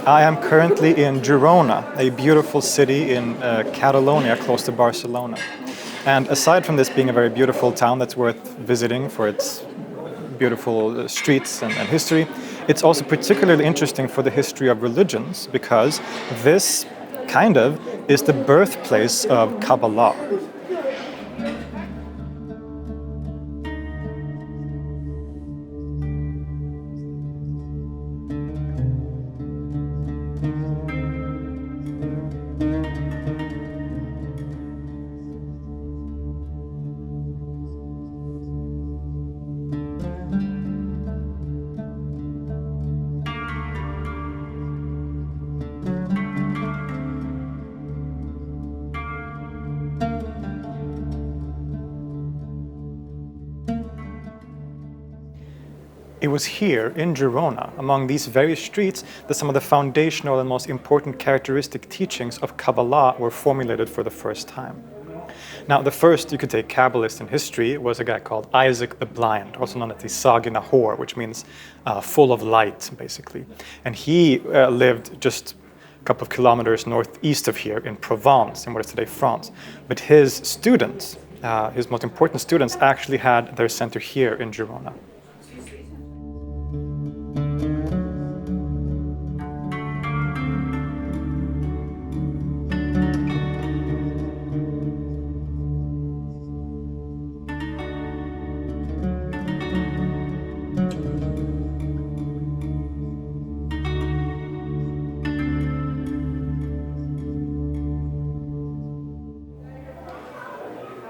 I am currently in Girona, a beautiful city in Catalonia, close to Barcelona. And aside from this being a very beautiful town that's worth visiting for its beautiful streets and history, it's also particularly interesting for the history of religions because this kind of is the birthplace of Kabbalah. It was here in Girona, among these various streets, that some of the foundational and most important characteristic teachings of Kabbalah were formulated for the first time. Now, the first, you could say, Kabbalist in history was a guy called Isaac the Blind, also known as the Sagi Nahor, which means full of light, basically. And he lived just a couple of kilometers northeast of here in Provence, in what is today France. But his students, his most important students, actually had their center here in Girona.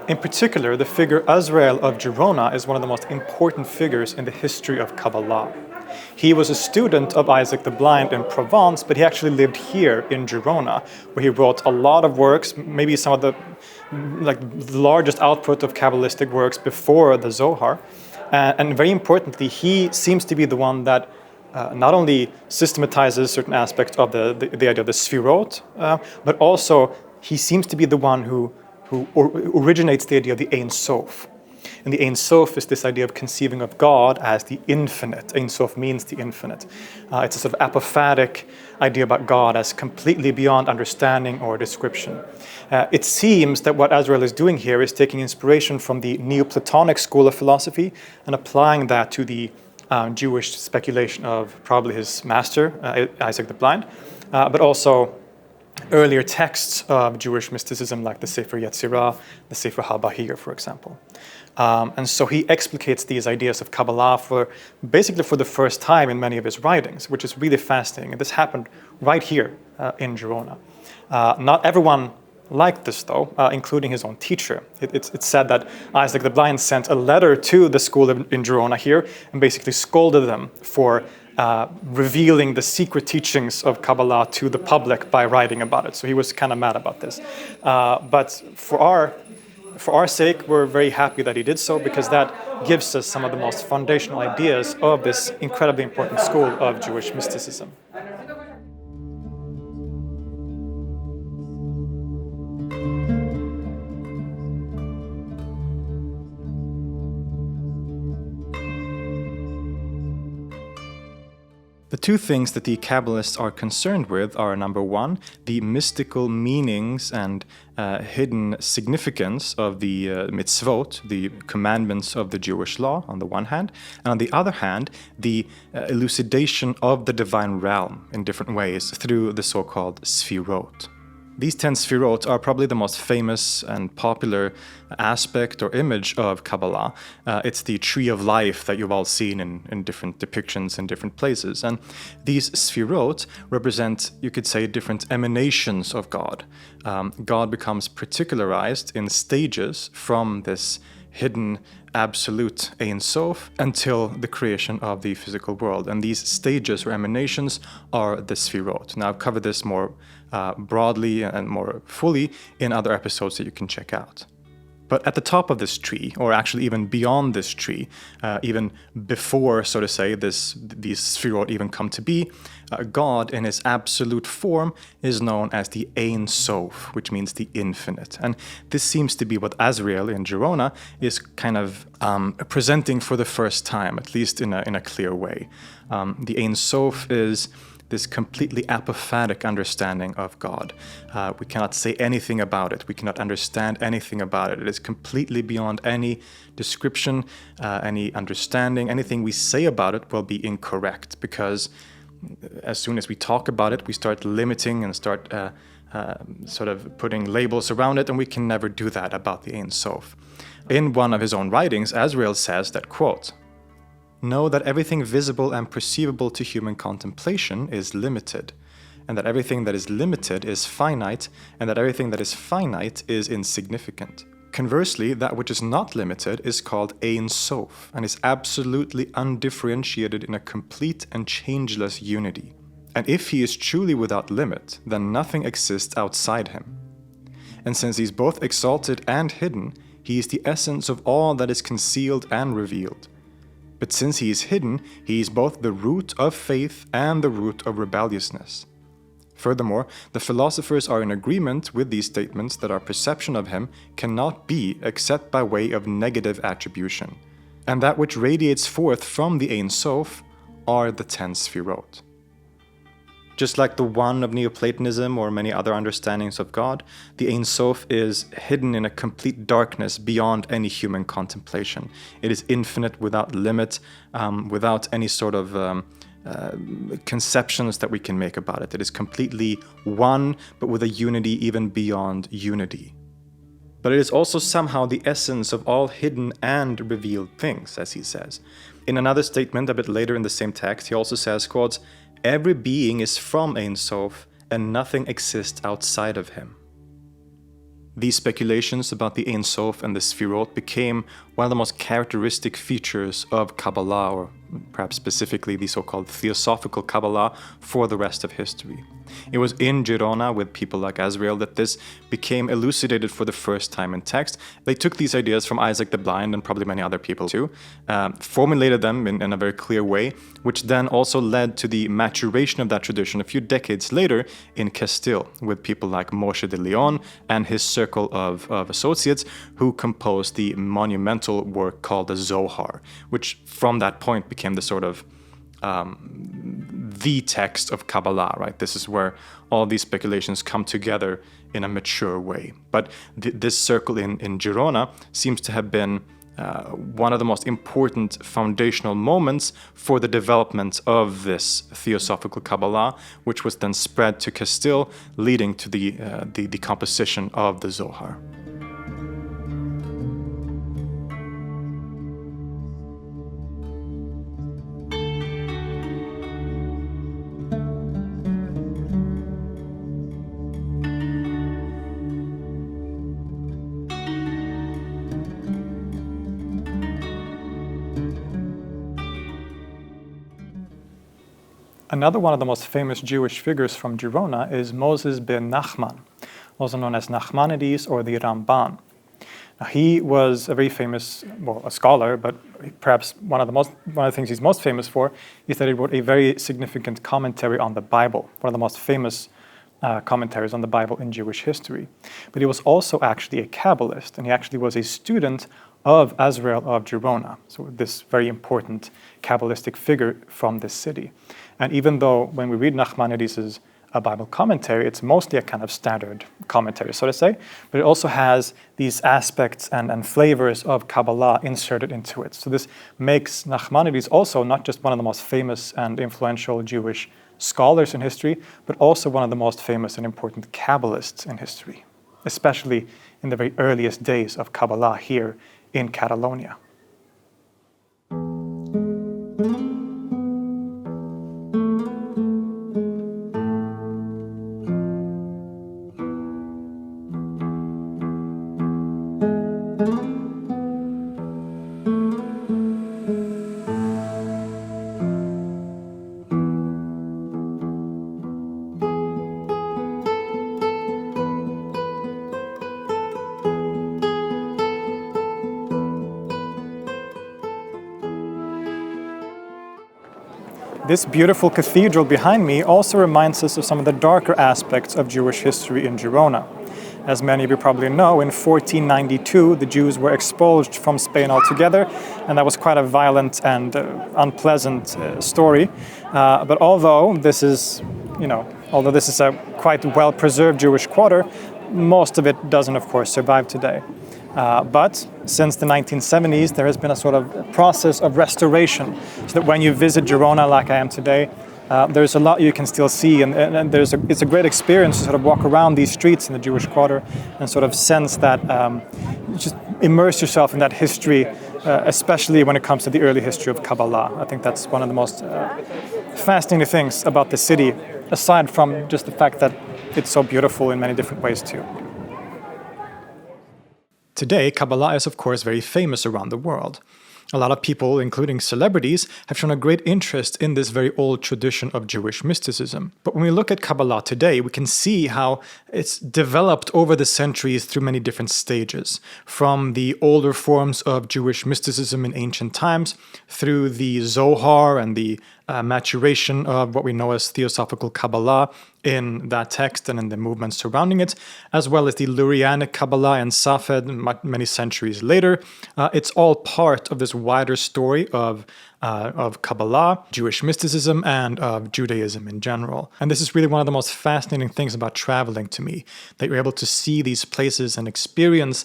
In particular, the figure Azrael of Girona is one of the most important figures in the history of Kabbalah. He was a student of Isaac the Blind in Provence, but he actually lived here in Girona, where he wrote a lot of works, maybe some of the largest output of Kabbalistic works before the Zohar. And very importantly, he seems to be the one that not only systematizes certain aspects of the idea of the Sfirot, but also he seems to be the one who originates the idea of the Ein Sof. And the Ein Sof is this idea of conceiving of God as the infinite. Ein Sof means the infinite. It's a sort of apophatic idea about God as completely beyond understanding or description. It seems that what Azrael is doing here is taking inspiration from the Neoplatonic school of philosophy and applying that to the Jewish speculation of probably his master, Isaac the Blind, but also earlier texts of Jewish mysticism like the Sefer Yetzirah, the Sefer HaBahir, for example. And so he explicates these ideas of Kabbalah basically for the first time in many of his writings, which is really fascinating. And this happened right here in Girona. Not everyone liked this, though, including his own teacher. It's said that Isaac the Blind sent a letter to the school in Girona here and basically scolded them for revealing the secret teachings of Kabbalah to the public by writing about it. So he was kind of mad about this. But for our sake, we're very happy that he did so, because that gives us some of the most foundational ideas of this incredibly important school of Jewish mysticism. The two things that the Kabbalists are concerned with are, number one, the mystical meanings and hidden significance of the mitzvot, the commandments of the Jewish law, on the one hand, and on the other hand, the elucidation of the divine realm in different ways through the so-called sfirot. These 10 sfirot are probably the most famous and popular aspect or image of Kabbalah. It's the tree of life that you've all seen in different depictions in different places. And these sfirot represent, you could say, different emanations of God. God becomes particularized in stages from this hidden absolute Ein Sof until the creation of the physical world. And these stages or emanations are the Sfirot. Now, I've covered this more broadly and more fully in other episodes that you can check out. But at the top of this tree, or actually even beyond this tree, even before, so to say, these Sfirot even come to be, God in his absolute form is known as the Ein Sof, which means the infinite. And this seems to be what Azrael in Girona is kind of presenting for the first time, at least in a clear way. The Ein Sof is this completely apophatic understanding of God. We cannot say anything about it. We cannot understand anything about it. It is completely beyond any description, any understanding. Anything we say about it will be incorrect, because as soon as we talk about it, we start limiting and start sort of putting labels around it, and we can never do that about the Ein Sof. In one of his own writings, Azrael says that, quote, "Know that everything visible and perceivable to human contemplation is limited, and that everything that is limited is finite, and that everything that is finite is insignificant. Conversely, that which is not limited is called Ein Sof, and is absolutely undifferentiated in a complete and changeless unity. And if he is truly without limit, then nothing exists outside him. And since he is both exalted and hidden, he is the essence of all that is concealed and revealed. But since he is hidden, he is both the root of faith and the root of rebelliousness. Furthermore, the philosophers are in agreement with these statements that our perception of him cannot be except by way of negative attribution, and that which radiates forth from the Ein Sof are the 10 Sfirot." Just like the one of Neoplatonism or many other understandings of God, the Ein Sof is hidden in a complete darkness beyond any human contemplation. It is infinite, without limit, without any sort of conceptions that we can make about it. It is completely one, but with a unity even beyond unity. But it is also somehow the essence of all hidden and revealed things, as he says. In another statement a bit later in the same text, he also says, quote, "Every being is from Ein Sof, and nothing exists outside of him." These speculations about the Ein Sof and the Sfirot became one of the most characteristic features of Kabbalah, or perhaps specifically the so-called Theosophical Kabbalah, for the rest of history. It was in Girona with people like Azrael that this became elucidated for the first time in text. They took these ideas from Isaac the Blind, and probably many other people too, formulated them in a very clear way, which then also led to the maturation of that tradition a few decades later in Castile, with people like Moshe de Leon and his circle of associates, who composed the monumental work called the Zohar, which from that point became the sort of the text of Kabbalah, right? This is where all these speculations come together in a mature way. But this circle in Girona seems to have been one of the most important foundational moments for the development of this Theosophical Kabbalah, which was then spread to Castile, leading to the composition of the Zohar. Another one of the most famous Jewish figures from Girona is Moses ben Nachman, also known as Nachmanides or the Ramban. Now, he was a very famous, a scholar, but perhaps one of the things he's most famous for is that he wrote a very significant commentary on the Bible, one of the most famous commentaries on the Bible in Jewish history. But he was also actually a Kabbalist, and he actually was a student of Azrael of Girona, so this very important Kabbalistic figure from this city. And even though when we read Nachmanides' Bible commentary, it's mostly a kind of standard commentary, so to say, but it also has these aspects and flavors of Kabbalah inserted into it. So this makes Nachmanides also not just one of the most famous and influential Jewish scholars in history, but also one of the most famous and important Kabbalists in history, especially in the very earliest days of Kabbalah here in Catalonia. This beautiful cathedral behind me also reminds us of some of the darker aspects of Jewish history in Girona. As many of you probably know, in 1492 the Jews were expulsed from Spain altogether, and that was quite a violent and unpleasant story. But although this is a quite well-preserved Jewish quarter, most of it doesn't, of course, survive today. But since the 1970s, there has been a sort of process of restoration, so that when you visit Girona, like I am today, there's a lot you can still see, and it's a great experience to sort of walk around these streets in the Jewish quarter and sort of sense that, just immerse yourself in that history, especially when it comes to the early history of Kabbalah. I think that's one of the most fascinating things about the city, aside from just the fact that it's so beautiful in many different ways too. Today, Kabbalah is of course very famous around the world. A lot of people, including celebrities, have shown a great interest in this very old tradition of Jewish mysticism. But when we look at Kabbalah today, we can see how it's developed over the centuries through many different stages. From the older forms of Jewish mysticism in ancient times, through the Zohar and the maturation of what we know as Theosophical Kabbalah in that text and in the movements surrounding it, as well as the Lurianic Kabbalah and Safed many centuries later. It's all part of this wider story of Kabbalah, Jewish mysticism, and of Judaism in general. And this is really one of the most fascinating things about traveling to me, that you're able to see these places and experience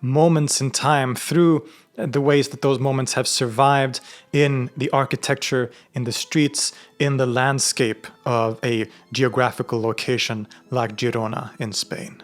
moments in time through the ways that those moments have survived in the architecture, in the streets, in the landscape of a geographical location like Girona in Spain.